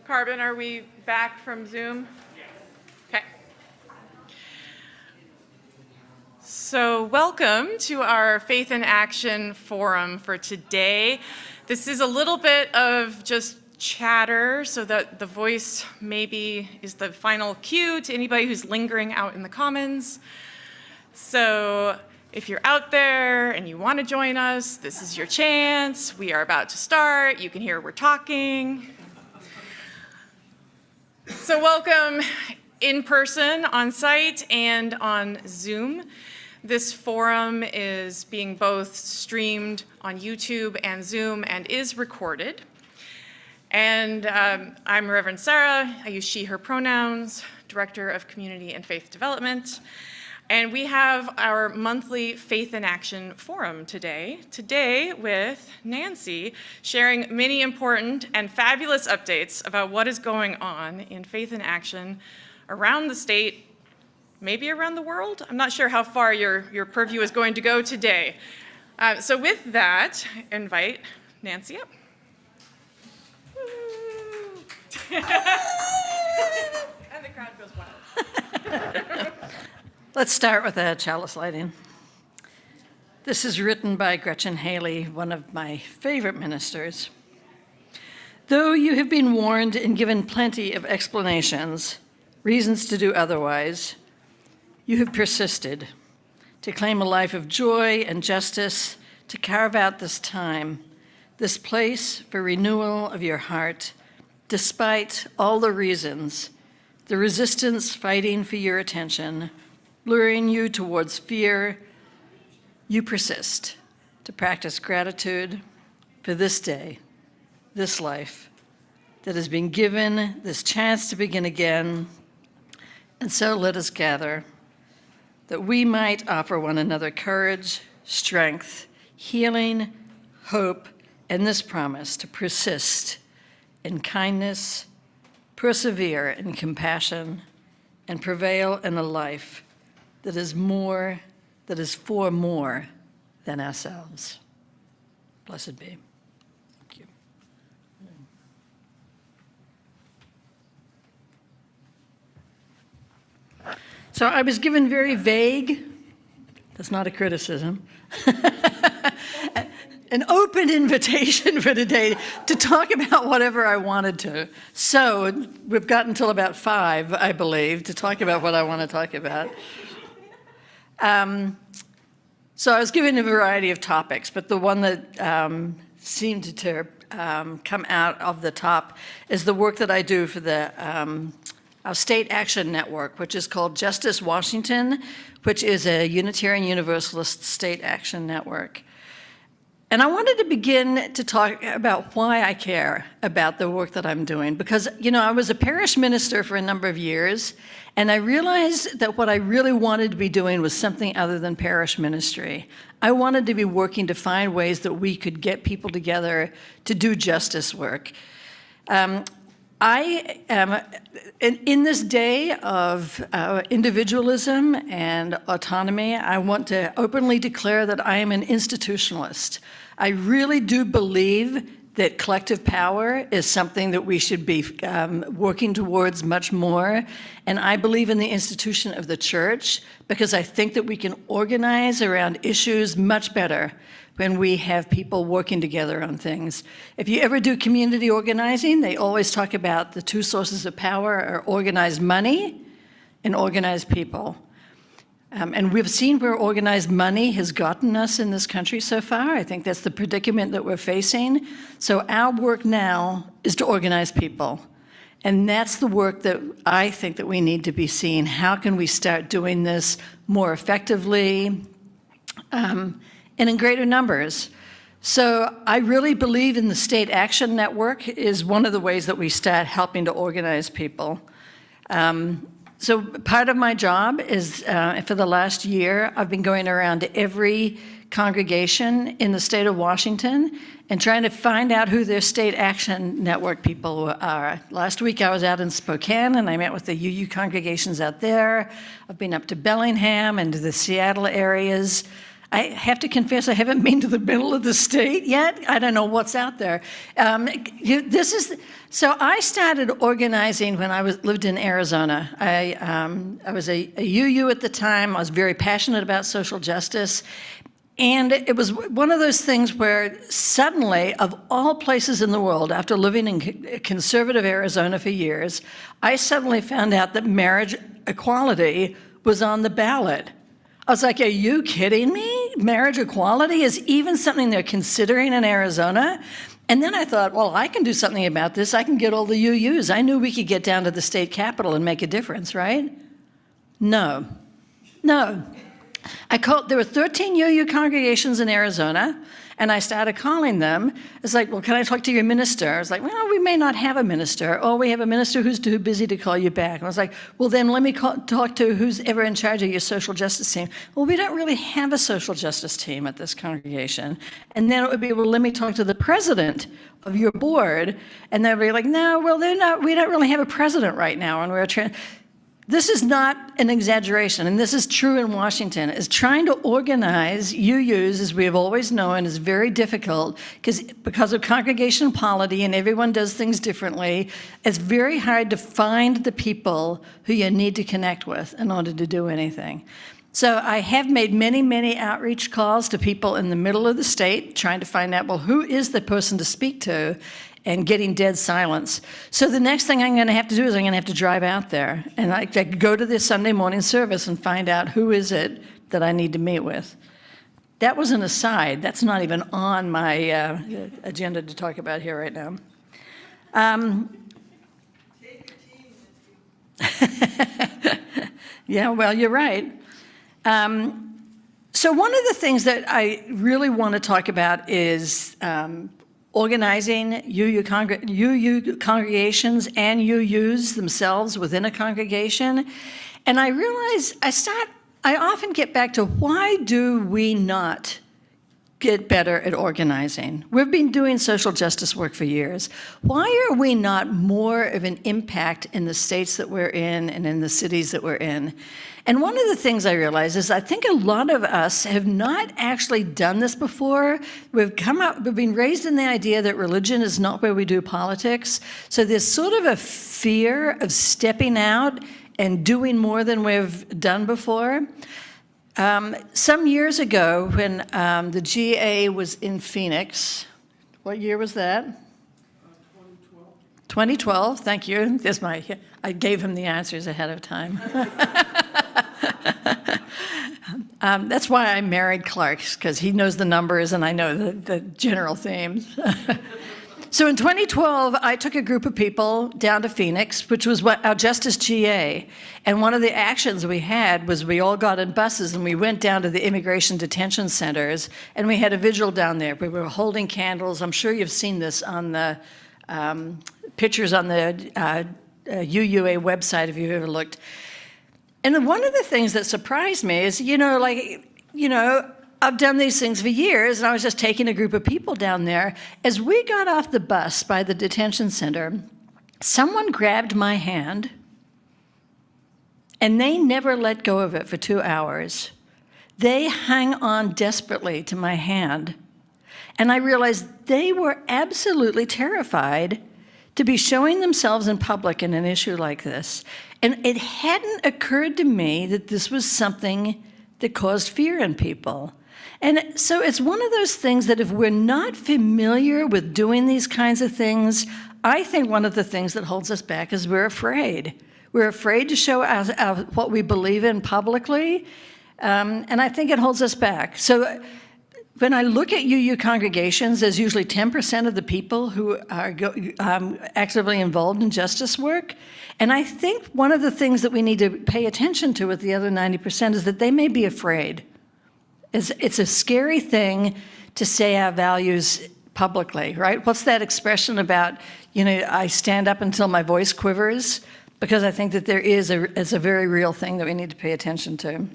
Carbon, are we back from Zoom? Okay. So welcome to our Faith in Action Forum for today. This is a little bit of just chatter so that the voice maybe is the final cue to anybody who's lingering out in the commons. So if you're out there and you want to join us, this is your chance. We are about to start. You can hear we're talking. So welcome in person, on site, and on Zoom. This forum is being both streamed on YouTube and Zoom and is recorded. And I'm Reverend Sarah. I use she, her pronouns, Director of Community and Faith Development. And we have our monthly Faith in Action Forum today with Nancy, sharing many important and fabulous updates about what is going on in Faith in Action around the state, maybe around the world. I'm not sure how far your purview is going to go today. So with that, I invite Nancy up. And the crowd goes wild. Let's start with a chalice lighting. This is written by Gretchen Haley, one of my favorite ministers. Though you have been warned and given plenty of explanations, reasons to do otherwise, you have persisted to claim a life of joy and justice, to carve out this time, this place for renewal of your heart, despite all the reasons, the resistance fighting for your attention, luring you towards fear, you persist to practice gratitude for this day, this life that has been given, this chance to begin again. And so let us gather that we might offer one another courage, strength, healing, hope, and this promise to persist in kindness, persevere in compassion, and prevail in a life that is for more than ourselves. Blessed be. Thank you. So I was given very vague, that's not a criticism, an open invitation for today to talk about whatever I wanted to. So we've got until about 5, I believe, to talk about what I want to talk about. So I was given a variety of topics, but the one that seemed to come out of the top is the work that I do for our state action network, which is called Justice Washington, which is a Unitarian Universalist state action network. And I wanted to begin to talk about why I care about the work that I'm doing, because, I was a parish minister for a number of years, and I realized that what I really wanted to be doing was something other than parish ministry. I wanted to be working to find ways that we could get people together to do justice work. I am, in this day of individualism and autonomy, I want to openly declare that I am an institutionalist. I really do believe that collective power is something that we should be working towards much more. And I believe in the institution of the church because I think that we can organize around issues much better when we have people working together on things. If you ever do community organizing, they always talk about the 2 sources of power are organized money and organized people. And we've seen where organized money has gotten us in this country so far. I think that's the predicament that we're facing. So our work now is to organize people. And that's the work that I think that we need to be seeing. How can we start doing this more effectively and in greater numbers? So I really believe in the State Action Network is one of the ways that we start helping to organize people. So part of my job is, for the last year, I've been going around to every congregation in the state of Washington and trying to find out who their State Action Network people are. Last week I was out in Spokane and I met with the UU congregations out there. I've been up to Bellingham and to the Seattle areas. I have to confess, I haven't been to the middle of the state yet. I don't know what's out there. So I started organizing when I lived in Arizona. I was a UU at the time. I was very passionate about social justice. And it was one of those things where suddenly, of all places in the world, after living in conservative Arizona for years, I suddenly found out that marriage equality was on the ballot. I was like, are you kidding me? Marriage equality is even something they're considering in Arizona? And then I thought, well, I can do something about this. I can get all the UUs. I knew we could get down to the state capitol and make a difference, right? No. There were 13 UU congregations in Arizona, and I started calling them. It's like, well, can I talk to your minister? I was like, well, we may not have a minister, or we have a minister who's too busy to call you back. And I was like, well, then let me talk to who's ever in charge of your social justice team. Well, we don't really have a social justice team at this congregation. And then it would be, well, let me talk to the president of your board. And they'd be like, no, well, we don't really have a president right now, and we're trying. This is not an exaggeration, and this is true in Washington, is trying to organize UUs, as we have always known, is very difficult because of congregational polity and everyone does things differently. It's very hard to find the people who you need to connect with in order to do anything. So I have made many, many outreach calls to people in the middle of the state, trying to find out, well, who is the person to speak to, and getting dead silence. So the next thing I'm going to have to do is I'm going to have to drive out there and I go to this Sunday morning service and find out who is it that I need to meet with. That was an aside. That's not even on my agenda to talk about here right now. Yeah, well, you're right. So one of the things that I really want to talk about is organizing UU congregations and UUs themselves within a congregation. And I realize I often get back to, why do we not get better at organizing? We've been doing social justice work for years. Why are we not more of an impact in the states that we're in and in the cities that we're in? And one of the things I realize is I think a lot of us have not actually done this before. We've been raised in the idea that religion is not where we do politics. So there's sort of a fear of stepping out and doing more than we've done before. Some years ago, when the GA was in Phoenix, what year was that? 2012. 2012, thank you. I gave him the answers ahead of time. That's why I married Clark, because he knows the numbers and I know the general themes. So in 2012, I took a group of people down to Phoenix, which was our Justice GA. And one of the actions we had was we all got in buses and we went down to the immigration detention centers and we had a vigil down there. We were holding candles. I'm sure you've seen this on the pictures on the UUA website if you've ever looked. And one of the things that surprised me is, I've done these things for years, and I was just taking a group of people down there. As we got off the bus by the detention center, someone grabbed my hand, and they never let go of it for 2 hours. They hung on desperately to my hand, and I realized they were absolutely terrified to be showing themselves in public in an issue like this. And it hadn't occurred to me that this was something that caused fear in people. And so it's one of those things that if we're not familiar with doing these kinds of things, I think one of the things that holds us back is we're afraid. We're afraid to show what we believe in publicly, and I think it holds us back. So when I look at UU congregations, there's usually 10% of the people who are actively involved in justice work. And I think one of the things that we need to pay attention to with the other 90% is that they may be afraid. It's a scary thing to say our values publicly, right? What's that expression about, I stand up until my voice quivers? Because I think that there is a very real thing that we need to pay attention to.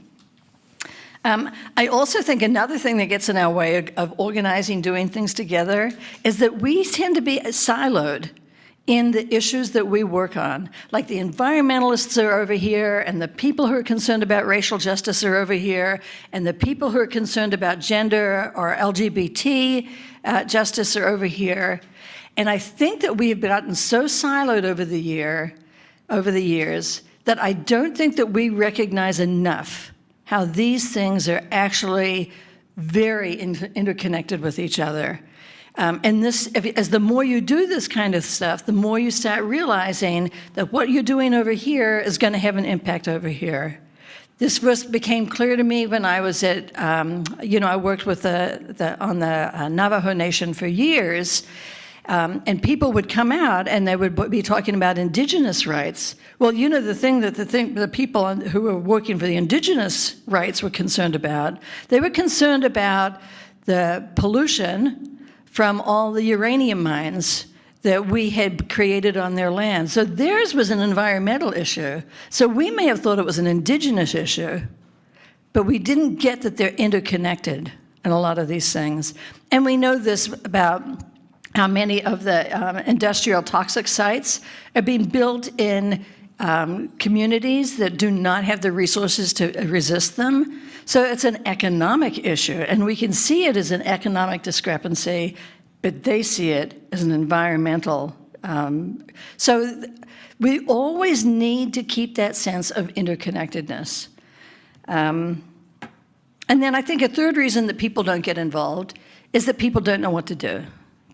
I also think another thing that gets in our way of organizing, doing things together, is that we tend to be siloed in the issues that we work on. Like the environmentalists are over here, and the people who are concerned about racial justice are over here, and the people who are concerned about gender or LGBT justice are over here. And I think that we have gotten so siloed over the years that I don't think that we recognize enough how these things are actually very interconnected with each other. And as the more you do this kind of stuff, the more you start realizing that what you're doing over here is going to have an impact over here. This became clear to me when I was at, I worked with on the Navajo Nation for years, and people would come out and they would be talking about indigenous rights. Well, the people who were working for the indigenous rights were concerned about, they were concerned about the pollution from all the uranium mines that we had created on their land. So theirs was an environmental issue. So we may have thought it was an indigenous issue, but we didn't get that they're interconnected in a lot of these things. And we know this about how many of the industrial toxic sites are being built in communities that do not have the resources to resist them. So it's an economic issue, and we can see it as an economic discrepancy, but they see it as an environmental. So we always need to keep that sense of interconnectedness. And then I think a third reason that people don't get involved is that people don't know what to do.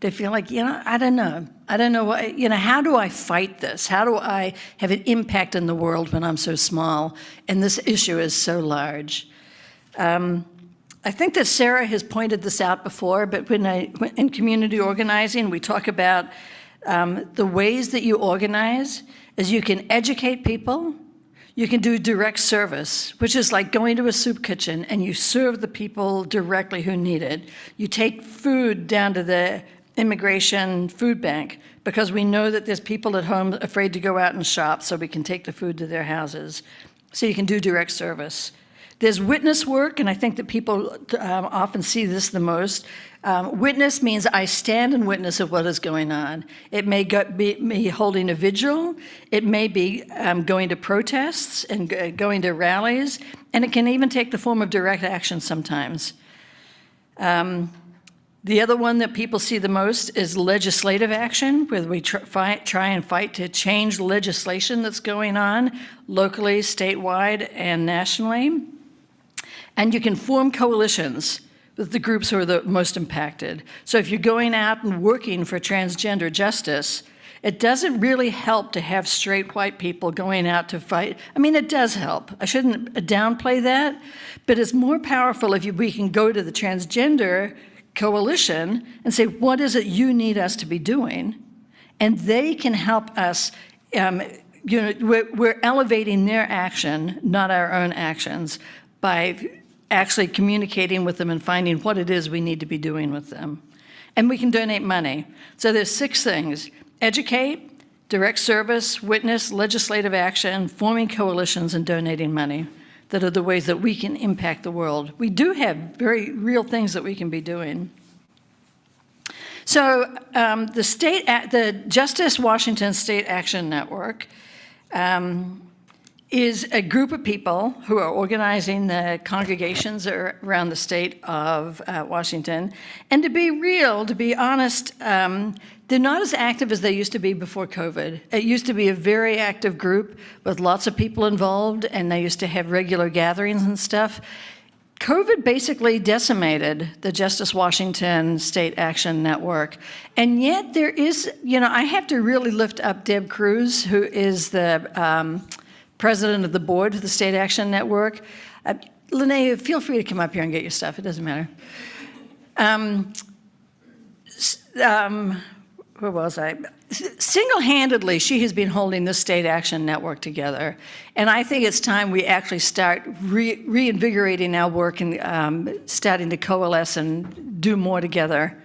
They feel like, I don't know. I don't know what, how do I fight this? How do I have an impact in the world when I'm so small and this issue is so large? I think that Sarah has pointed this out before, but when in community organizing, we talk about the ways that you organize is you can educate people, you can do direct service, which is like going to a soup kitchen and you serve the people directly who need it. You take food down to the immigration food bank because we know that there's people at home afraid to go out and shop, so we can take the food to their houses. So you can do direct service. There's witness work, and I think that people often see this the most. Witness means I stand and witness of what is going on. It may be me holding a vigil. It may be going to protests and going to rallies, and it can even take the form of direct action sometimes. The other one that people see the most is legislative action, where we try and fight to change legislation that's going on locally, statewide, and nationally. And you can form coalitions with the groups who are the most impacted. So if you're going out and working for transgender justice, it doesn't really help to have straight white people going out to fight. I mean, it does help. I shouldn't downplay that, but it's more powerful if we can go to the transgender coalition and say, what is it you need us to be doing? And they can help us. We're elevating their action, not our own actions, by actually communicating with them and finding what it is we need to be doing with them. And we can donate money. So there's 6 things: educate, direct service, witness, legislative action, forming coalitions, and donating money. That are the ways that we can impact the world. We do have very real things that we can be doing. So the Justice Washington State Action Network is a group of people who are organizing the congregations around the state of Washington. And to be real, to be honest, they're not as active as they used to be before COVID. It used to be a very active group with lots of people involved, and they used to have regular gatherings and stuff. COVID basically decimated the Justice Washington State Action Network. And yet there is, I have to really lift up Deb Cruz, who is the president of the board of the State Action Network. Linnea, feel free to come up here and get your stuff. It doesn't matter. Where was I? Single-handedly, she has been holding this State Action Network together. And I think it's time we actually start reinvigorating our work and starting to coalesce and do more together.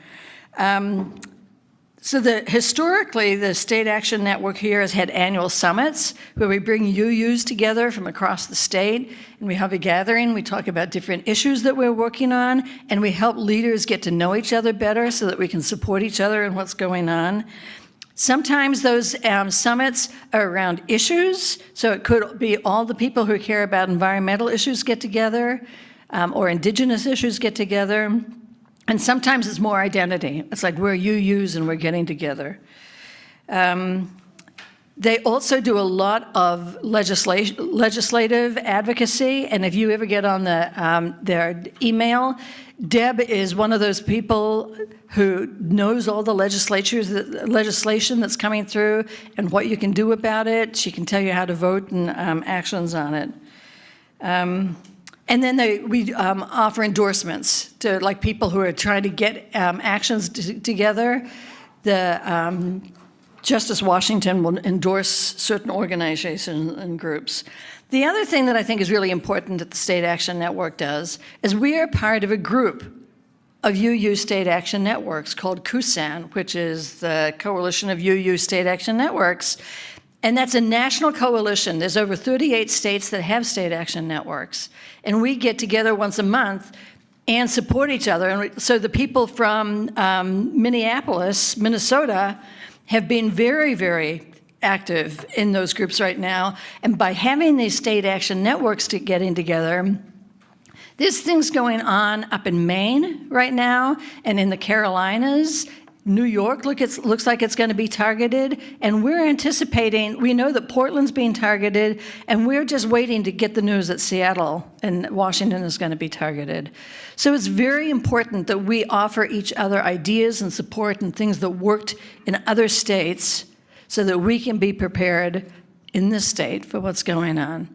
So historically, the State Action Network here has had annual summits where we bring UUs together from across the state, and we have a gathering. We talk about different issues that we're working on, and we help leaders get to know each other better so that we can support each other in what's going on. Sometimes those summits are around issues, so it could be all the people who care about environmental issues get together, or indigenous issues get together, and sometimes it's more identity. It's like we're UUs and we're getting together. They also do a lot of legislative advocacy, and if you ever get on their email, Deb is one of those people who knows all the legislation that's coming through and what you can do about it. She can tell you how to vote and actions on it. And then we offer endorsements to like people who are trying to get actions together. The Justice Washington will endorse certain organizations and groups. The other thing that I think is really important that the State Action Network does is we are part of a group of UU State Action Networks called CUSAN, which is the Coalition of UU State Action Networks. And that's a national coalition. There's over 38 states that have state action networks. And we get together once a month and support each other. And so the people from Minneapolis, Minnesota, have been very, very active in those groups right now. And by having these state action networks getting together, there's things going on up in Maine right now and in the Carolinas. New York looks like it's going to be targeted, and we're anticipating, we know that Portland's being targeted, and we're just waiting to get the news that Seattle and Washington is going to be targeted. So it's very important that we offer each other ideas and support and things that worked in other states so that we can be prepared in this state for what's going on.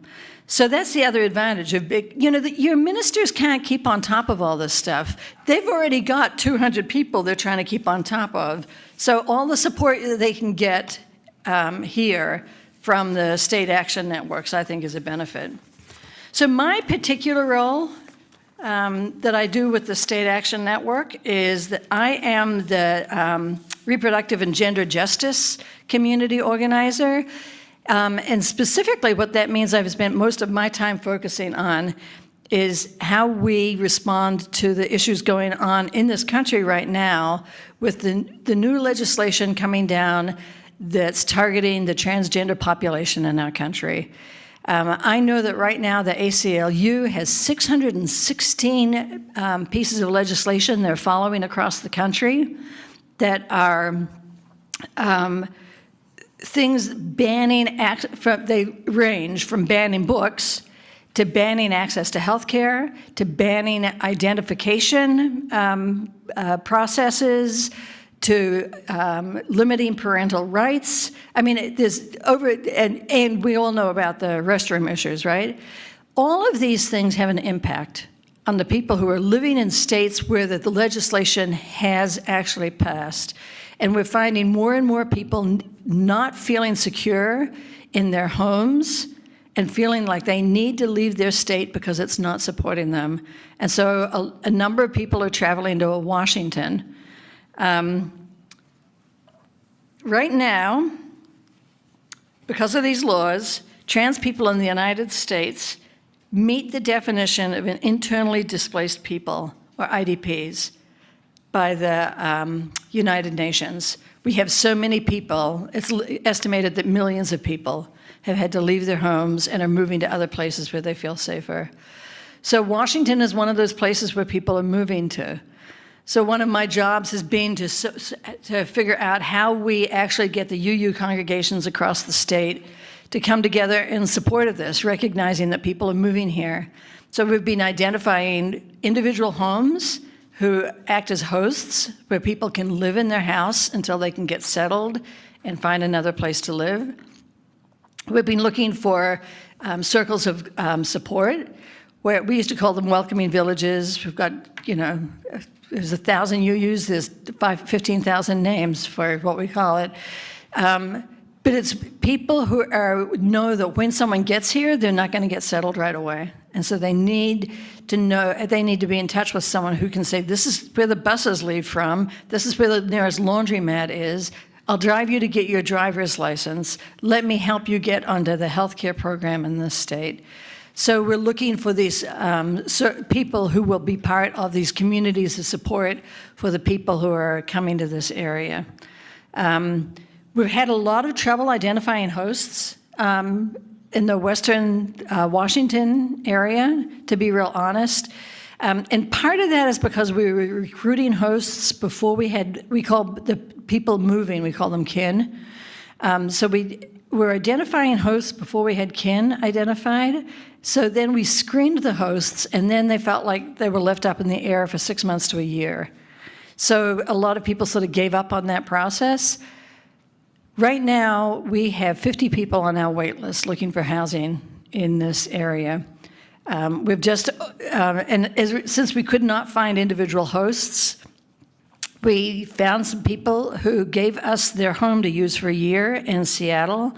So that's the other advantage of your ministers can't keep on top of all this stuff. They've already got 200 people they're trying to keep on top of. So all the support that they can get here from the state action networks, I think, is a benefit. So my particular role that I do with the State Action Network is that I am the reproductive and gender justice community organizer. And specifically what that means, I've spent most of my time focusing on is how we respond to the issues going on in this country right now with the new legislation coming down that's targeting the transgender population in our country. I know that right now the ACLU has 616 pieces of legislation they're following across the country that are things banning, they range from banning books to banning access to health care, to banning identification processes, to limiting parental rights. I mean, there's and we all know about the restroom issues, right? All of these things have an impact on the people who are living in states where the legislation has actually passed. And we're finding more and more people not feeling secure in their homes and feeling like they need to leave their state because it's not supporting them. And so a number of people are traveling to Washington. Right now, because of these laws, trans people in the United States meet the definition of an internally displaced people, or IDPs, by the United Nations. We have so many people, it's estimated that millions of people have had to leave their homes and are moving to other places where they feel safer. So Washington is one of those places where people are moving to. So one of my jobs has been to figure out how we actually get the UU congregations across the state to come together in support of this, recognizing that people are moving here. So we've been identifying individual homes who act as hosts, where people can live in their house until they can get settled and find another place to live. We've been looking for circles of support, where we used to call them welcoming villages. We've got, there's 1,000 UUs, there's 15,000 names for what we call it. But it's people who know that when someone gets here, they're not going to get settled right away. And so they need to know, they need to be in touch with someone who can say, this is where the buses leave from, this is where the nearest laundromat is, I'll drive you to get your driver's license, let me help you get onto the healthcare program in this state. So we're looking for these people who will be part of these communities of support for the people who are coming to this area. We've had a lot of trouble identifying hosts in the western Washington area, to be real honest. And part of that is because we were recruiting hosts before we called the people moving, we call them kin. So we were identifying hosts before we had kin identified. So then we screened the hosts, and then they felt like they were left up in the air for 6 months to a year. So a lot of people sort of gave up on that process. Right now, we have 50 people on our wait list looking for housing in this area. We've just, since we could not find individual hosts, we found some people who gave us their home to use for a year in Seattle,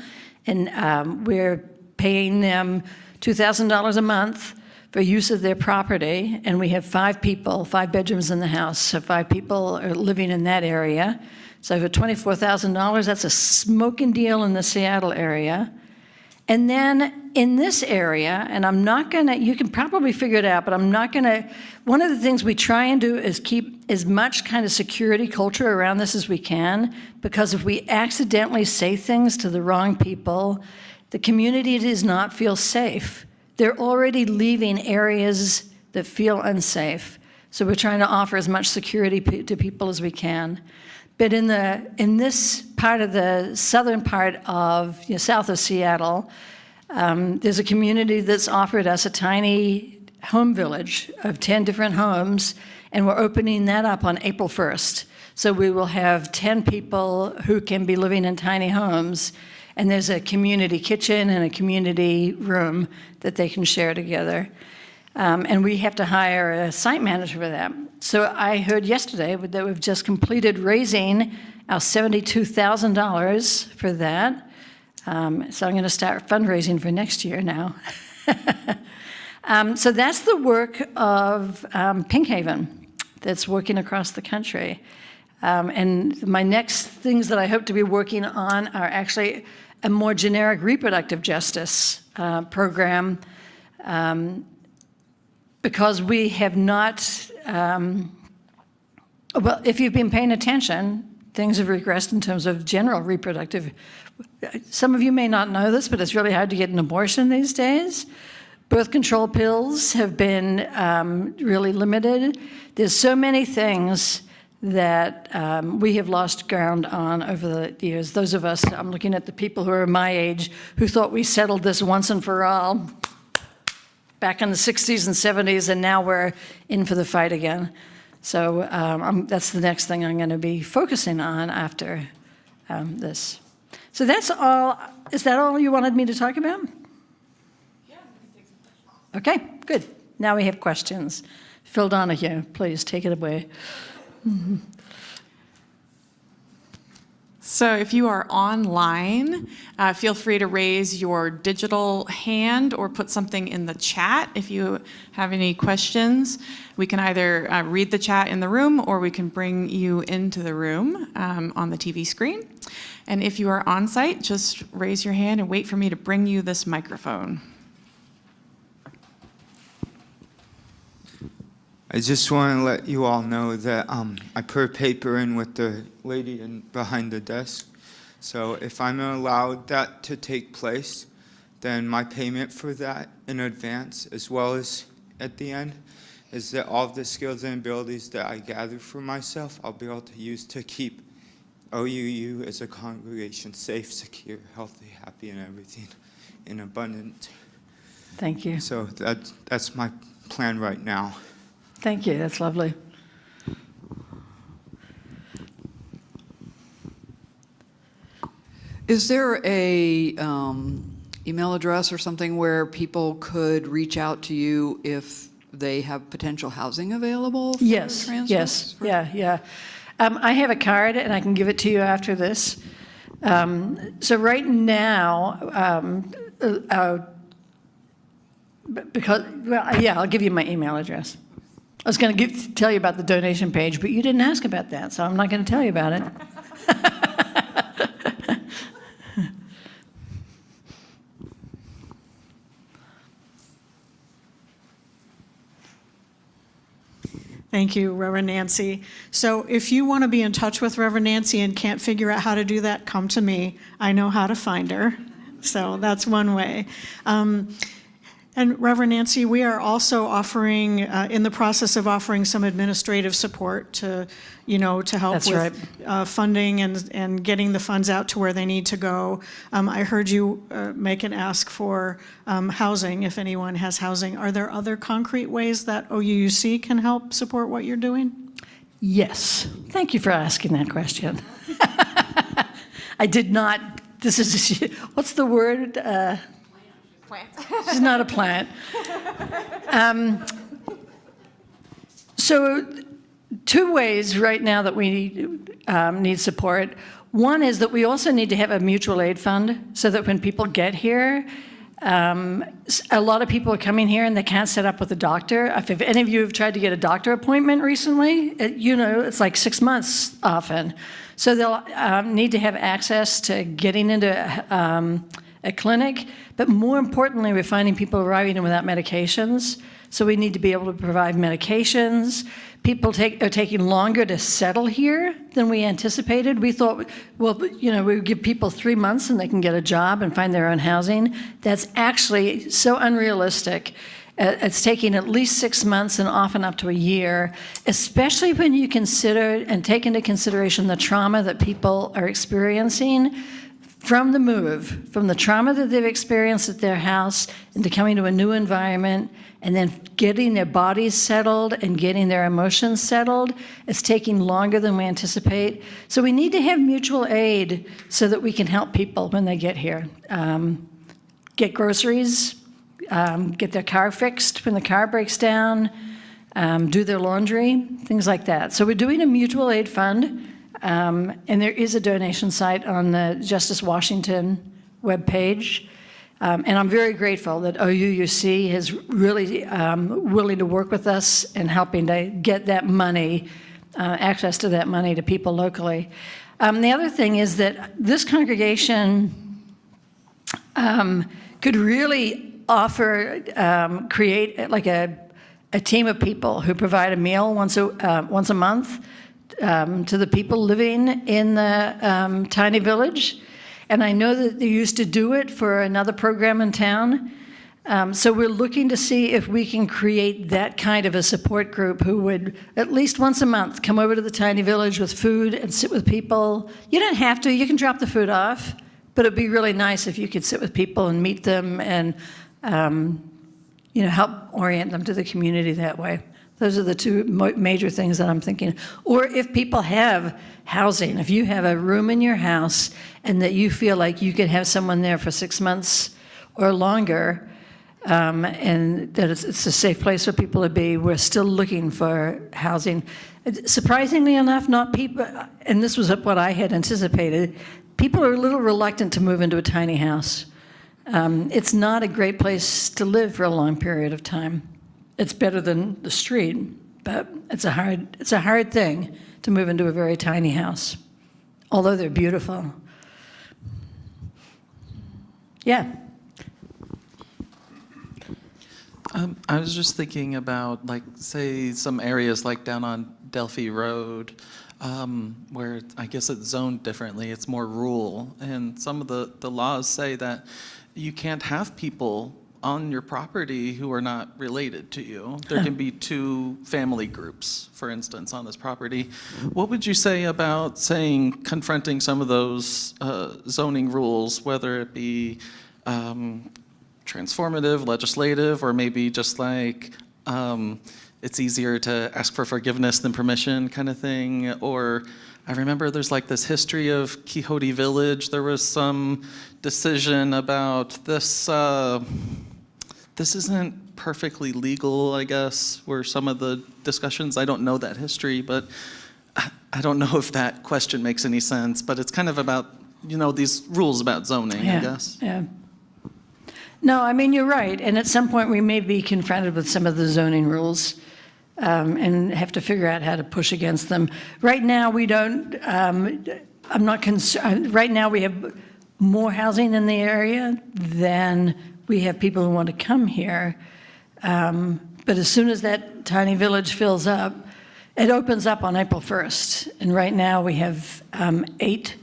and we're paying them $2,000 a month for use of their property, and we have 5 people, 5 bedrooms in the house, so 5 people are living in that area. So for $24,000, that's a smoking deal in the Seattle area. And then in this area, and I'm not gonna, you can probably figure it out, but I'm not gonna, one of the things we try and do is keep as much kind of security culture around this as we can, because if we accidentally say things to the wrong people, the community does not feel safe. They're already leaving areas that feel unsafe. So we're trying to offer as much security to people as we can. But in this part of the southern part of, south of Seattle, there's a community that's offered us a tiny home village of 10 different homes, and we're opening that up on April 1st. So we will have 10 people who can be living in tiny homes, and there's a community kitchen and a community room that they can share together. And we have to hire a site manager for that. So I heard yesterday that we've just completed raising our $72,000 for that. So I'm going to start fundraising for next year now. So that's the work of Pink Haven that's working across the country. And my next things that I hope to be working on are actually a more generic reproductive justice program, because we have not, well, if you've been paying attention, things have regressed in terms of general reproductive. Some of you may not know this, but it's really hard to get an abortion these days. Birth control pills have been really limited. There's so many things that we have lost ground on over the years. Those of us, I'm looking at the people who are my age, who thought we settled this once and for all back in the 60s and 70s, and now we're in for the fight again. So that's the next thing I'm going to be focusing on after this. So that's all. Is that all you wanted me to talk about? Yeah, we can take some questions. Okay, good. Now we have questions. Phil Donahue, please take it away. Mm-hmm. So if you are online, feel free to raise your digital hand or put something in the chat if you have any questions. We can either read the chat in the room, or we can bring you into the room on the TV screen. And if you are on site, just raise your hand and wait for me to bring you this microphone. I just want to let you all know that I put a paper in with the lady behind the desk. So if I'm allowed that to take place, then my payment for that in advance, as well as at the end, is that all of the skills and abilities that I gather for myself, I'll be able to use to keep OUU as a congregation safe, secure, healthy, happy, and everything in abundance. Thank you. So that's my plan right now. Thank you. That's lovely. Is there a email address or something where people could reach out to you if they have potential housing available for Yes, transfers? yes, yeah. I have a card, and I can give it to you after this. So right now, because, well, yeah, I'll give you my email address. I was going to tell you about the donation page, but you didn't ask about that, so I'm not going to tell you about it. Thank you, Reverend Nancy. So if you want to be in touch with Reverend Nancy and can't figure out how to do that, come to me. I know how to find her. So that's one way. And Reverend Nancy, we are also offering, in the process of offering some administrative support to, to help That's with funding and getting the funds out to where they need to go. I heard you make an ask for housing, if anyone has housing. Are there other concrete ways that OUUC can help support what you're doing? Yes. Thank you for asking that question. I did not, this is, what's the word? She's not a plant. So 2 ways right now that we need support. One is that we also need to have a mutual aid fund so that when people get here, a lot of people are coming here and they can't set up with a doctor. If any of you have tried to get a doctor appointment recently, it's like 6 months often. So they'll need to have access to getting into a clinic, but more importantly, we're finding people arriving in without medications, so we need to be able to provide medications. People are taking longer to settle here than we anticipated. We thought, well, we would give people 3 months and they can get a job and find their own housing. That's actually so unrealistic. It's taking at least 6 months and often up to a year, especially when you consider and take into consideration the trauma that people are experiencing from the move, from the trauma that they've experienced at their house into coming to a new environment and then getting their bodies settled and getting their emotions settled. It's taking longer than we anticipate. So we need to have mutual aid so that we can help people when they get here. Get groceries, get their car fixed when the car breaks down, do their laundry, things like that. So we're doing a mutual aid fund. And there is a donation site on the Justice Washington webpage. And I'm very grateful that OUUC is really willing to work with us and helping to get that money, access to that money to people locally. The other thing is that this congregation could really create like a team of people who provide a meal once a month to the people living in the tiny village. And I know that they used to do it for another program in town. So we're looking to see if we can create that kind of a support group who would at least once a month come over to the tiny village with food and sit with people. You don't have to, you can drop the food off, but it'd be really nice if you could sit with people and meet them and help orient them to the community that way. Those are the 2 major things that I'm thinking. Or if people have housing, if you have a room in your house and that you feel like you could have someone there for 6 months or longer, and that it's a safe place for people to be, we're still looking for housing. Surprisingly enough, not people, and this was what I had anticipated, people are a little reluctant to move into a tiny house. It's not a great place to live for a long period of time. It's better than the street, but it's a hard thing to move into a very tiny house, although they're beautiful. Yeah. I was just thinking about, like, say, some areas like down on Delphi Road, where I guess it's zoned differently. It's more rural, and some of the laws say that you can't have people on your property who are not related to you. There can be 2 family groups, for instance, on this property. What would you say about confronting some of those zoning rules, whether it be transformative, legislative, or maybe just like it's easier to ask for forgiveness than permission kind of thing? Or I remember there's like this history of Quixote Village. There was some decision about this. This isn't perfectly legal, I guess, were some of the discussions. I don't know that history, but I don't know if that question makes any sense. But it's kind of about, these rules about zoning, I guess. Yeah. No, I mean, you're right. And at some point, we may be confronted with some of the zoning rules and have to figure out how to push against them. Right now, we don't, I'm not concerned. Right now, we have more housing in the area than we have people who want to come here. But as soon as that tiny village fills up, It opens up on April 1st, and right now we have 8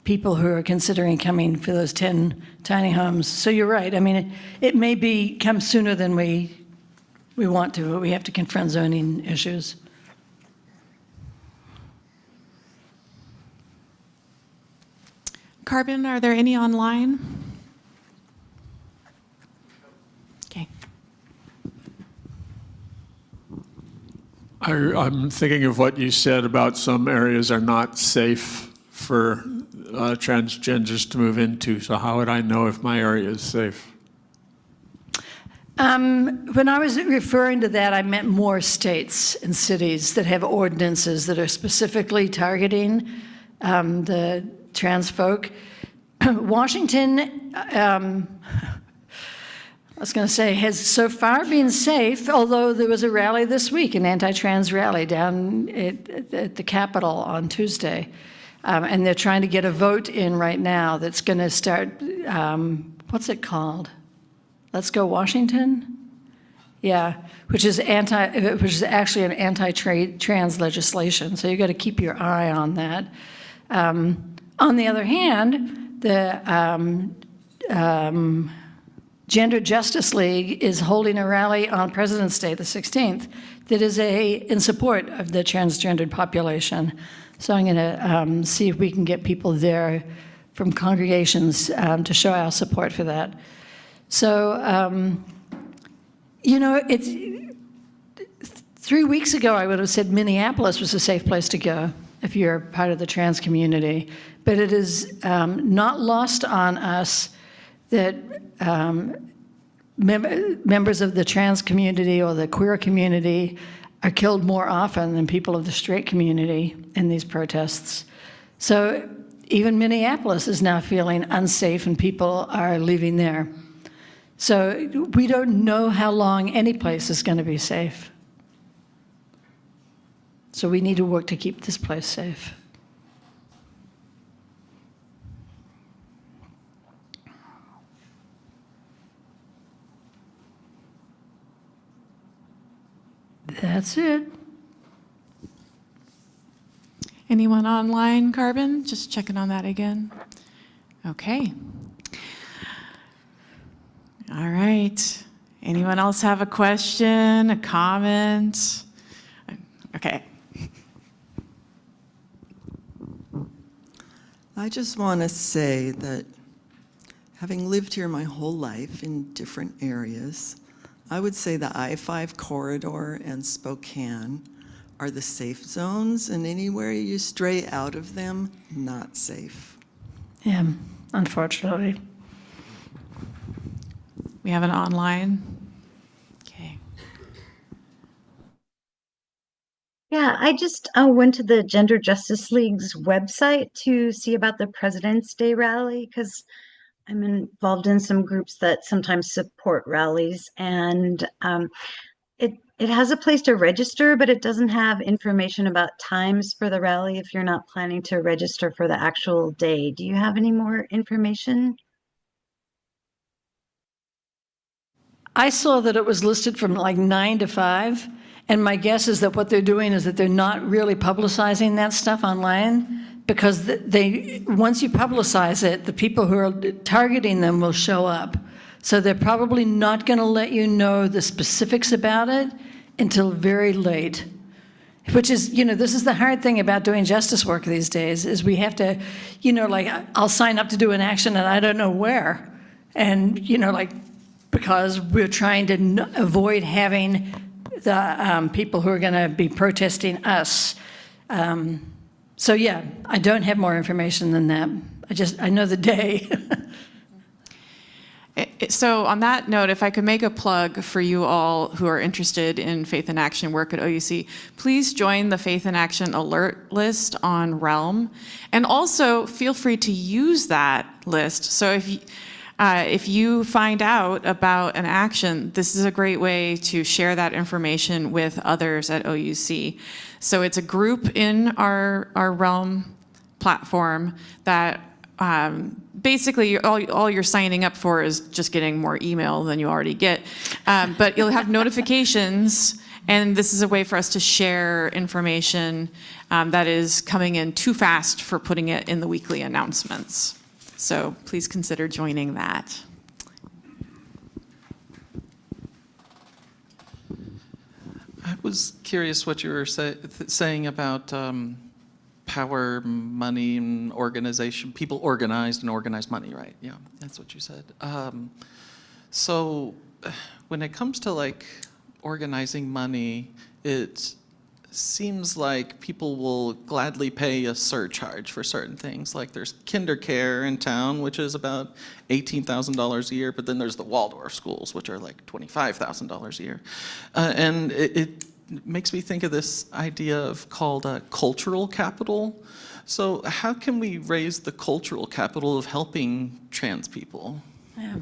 people who are considering coming for those 10 tiny homes. So you're right. I mean, it may come sooner than we want to, but we have to confront zoning issues. Carbon, are there any online? Okay. I'm thinking of what you said about some areas are not safe for transgenders to move into. So how would I know if my area is safe? When I was referring to that, I meant more states and cities that have ordinances that are specifically targeting the trans folk. Washington, I was going to say, has so far been safe, although there was a rally this week, an anti-trans rally down at the Capitol on Tuesday. And they're trying to get a vote in right now that's going to start, what's it called? Let's Go Washington? Yeah, which is actually an anti-trans legislation. So you've got to keep your eye on that. On the other hand, the Gender Justice League is holding a rally on President's Day, the 16th, that is in support of the transgendered population. So I'm going to see if we can get people there from congregations to show our support for that. So, you know, 3 weeks ago, I would have said Minneapolis was a safe place to go if you're part of the trans community. But it is not lost on us that members of the trans community or the queer community are killed more often than people of the straight community in these protests. So even Minneapolis is now feeling unsafe and people are leaving there. So we don't know how long any place is going to be safe. So we need to work to keep this place safe. That's it. Anyone online, Carbon? Just checking on that again. Okay. All right. Anyone else have a question, a comment? Okay. I just want to say that having lived here my whole life in different areas, I would say the I-5 corridor and Spokane are the safe zones, and anywhere you stray out of them, not safe. Yeah, unfortunately. We have an online. Okay. Yeah, I just went to the Gender Justice League's website to see about the President's Day rally because I'm involved in some groups that sometimes support rallies, and it has a place to register, but it doesn't have information about times for the rally if you're not planning to register for the actual day. Do you have any more information? I saw that it was listed from like 9 to 5, and my guess is that what they're doing is that they're not really publicizing that stuff online, because once you publicize it, the people who are targeting them will show up. So they're probably not going to let you know the specifics about it until very late, which is, you know, this is the hard thing about doing justice work these days, is we have to, you know, like I'll sign up to do an action and I don't know where. And, you know, like, because we're trying to avoid having the people who are going to be protesting us. So yeah, I don't have more information than that. I know the day. So on that note, if I could make a plug for you all who are interested in Faith in Action work at OUC, please join the Faith in Action alert list on Realm. And also feel free to use that list. So if you find out about an action, this is a great way to share that information with others at OUC. So it's a group in our Realm platform that basically all you're signing up for is just getting more email than you already get. But you'll have notifications And this is a way for us to share information that is coming in too fast for putting it in the weekly announcements. So please consider joining that. I was curious what you were saying about power, money, and organization. People organized and organized money, right? Yeah, that's what you said. So when it comes to like organizing money, it seems like people will gladly pay a surcharge for certain things. Like there's kinder care in town, which is about $18,000 a year, but then there's the Waldorf schools, which are like $25,000 a year. And it makes me think of this idea called cultural capital. So how can we raise the cultural capital of helping trans people? Yeah.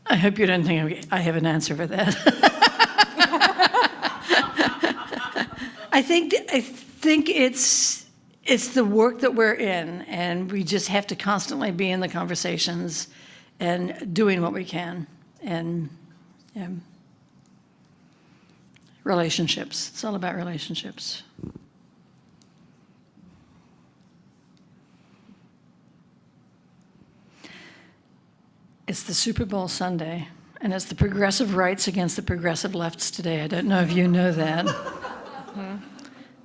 I hope you don't think I have an answer for that. I think it's the work that we're in, and we just have to constantly be in the conversations and doing what we can. And relationships. It's all about relationships. It's the Super Bowl Sunday, and it's the progressive rights against the progressive lefts today. I don't know if you know that.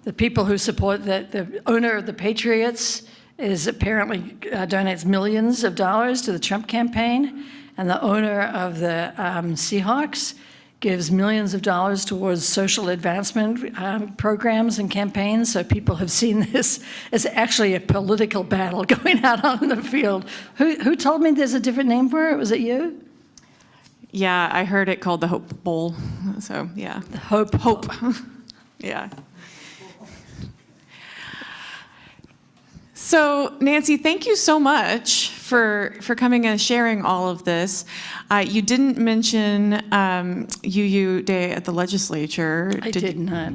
The people who support that, the owner of the Patriots is apparently donates millions of dollars to the Trump campaign, and the owner of the Seahawks gives millions of dollars towards social advancement programs and campaigns. So people have seen this as actually a political battle going out on the field. Who told me there's a different name for it? Was it you? Yeah, I heard it called the Hope Bowl. So yeah, The Hope. yeah. So Nancy, thank you so much for coming and sharing all of this. You didn't mention UU Day at the legislature. I did not.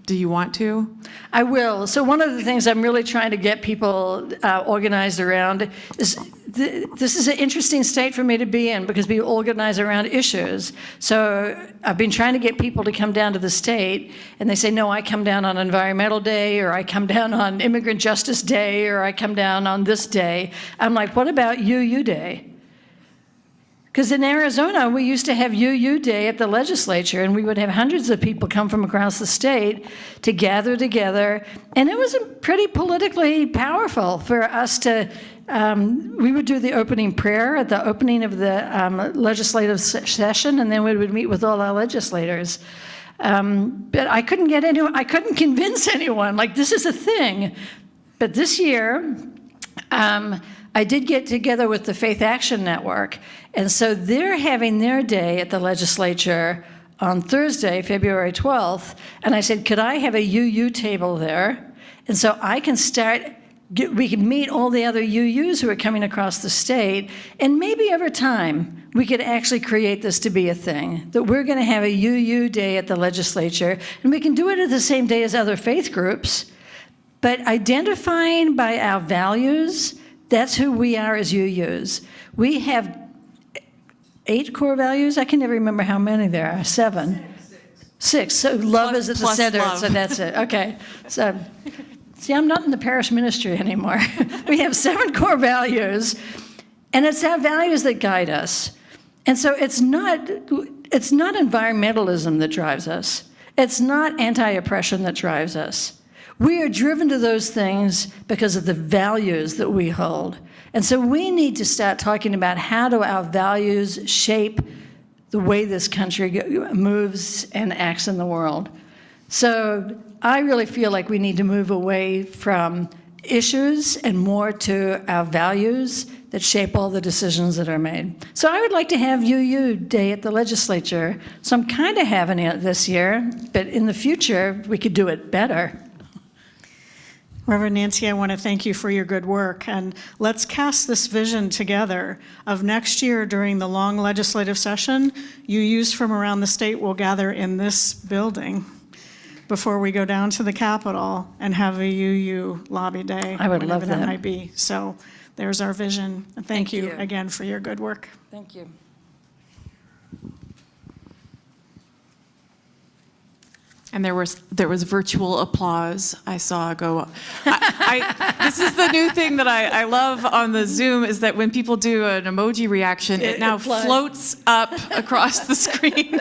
Do you want to? I will. So one of the things I'm really trying to get people organized around is this is an interesting state for me to be in because we organize around issues. So I've been trying to get people to come down to the state, and they say, no, I come down on Environmental Day, or I come down on Immigrant Justice Day, or I come down on this day. I'm like, what about UU Day? Because in Arizona, we used to have UU Day at the legislature, and we would have hundreds of people come from across the state to gather together. And it was pretty politically powerful for us to, we would do the opening prayer at the opening of the legislative session, and then we would meet with all our legislators. But I couldn't convince anyone, like, this is a thing. But this year, I did get together with the Faith Action Network, and so they're having their day at the legislature on Thursday, February 12th, and I said, could I have a UU table there? And so I can we can meet all the other UUs who are coming across the state, and maybe over time, we could actually create this to be a thing, that we're gonna have a UU day at the legislature, and we can do it at the same day as other faith groups, but identifying by our values, that's who we are as UUs. We have 8 core values. I can never remember how many there are. 7. 6. So love is at the center. love. So that's it. Okay. So see, I'm not in the parish ministry anymore. We have 7 core values, and it's our values that guide us. And so it's not environmentalism that drives us. It's not anti-oppression that drives us. We are driven to those things because of the values that we hold. And so we need to start talking about how do our values shape the way this country moves and acts in the world. So I really feel like we need to move away from issues and more to our values that shape all the decisions that are made. So I would like to have UU Day at the legislature. So I'm kind of having it this year, but in the future, we could do it better. Reverend Nancy, I want to thank you for your good work, and let's cast this vision together of next year during the long legislative session, UUs from around the state will gather in this building before we go down to the Capitol and have a UU lobby day. I would love whenever that. might be. So there's our vision. And thank you you. again for your good work. Thank you. And there was virtual applause I saw go. This is the new thing that I love on the Zoom, is that when people do an emoji reaction, it now floats up across the screen.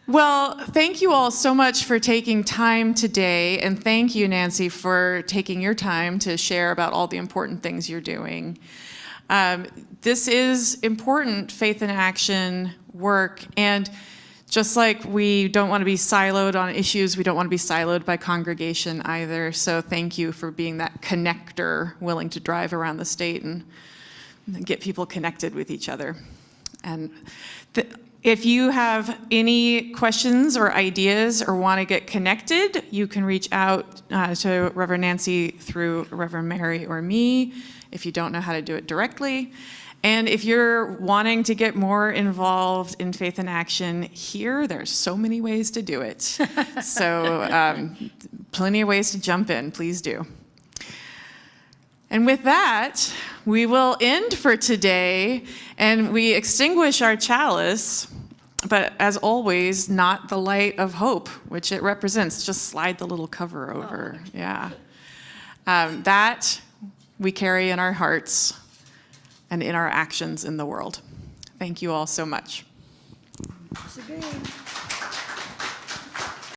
Well, thank you all so much for taking time today, and thank you, Nancy, for taking your time to share about all the important things you're doing. This is important faith in action work, and just like we don't want to be siloed on issues, we don't want to be siloed by congregation either. So thank you for being that connector, willing to drive around the state and get people connected with each other. And if you have any questions or ideas or want to get connected, you can reach out to Reverend Nancy through Reverend Mary or me if you don't know how to do it directly. And if you're wanting to get more involved in Faith in Action here, there's so many ways to do it. So plenty of ways to jump in, please do. And with that, we will end for today, and we extinguish our chalice, but as always, not the light of hope, which it represents. Just slide the little cover over, yeah. That we carry in our hearts and in our actions in the world. Thank you all so much. Once again.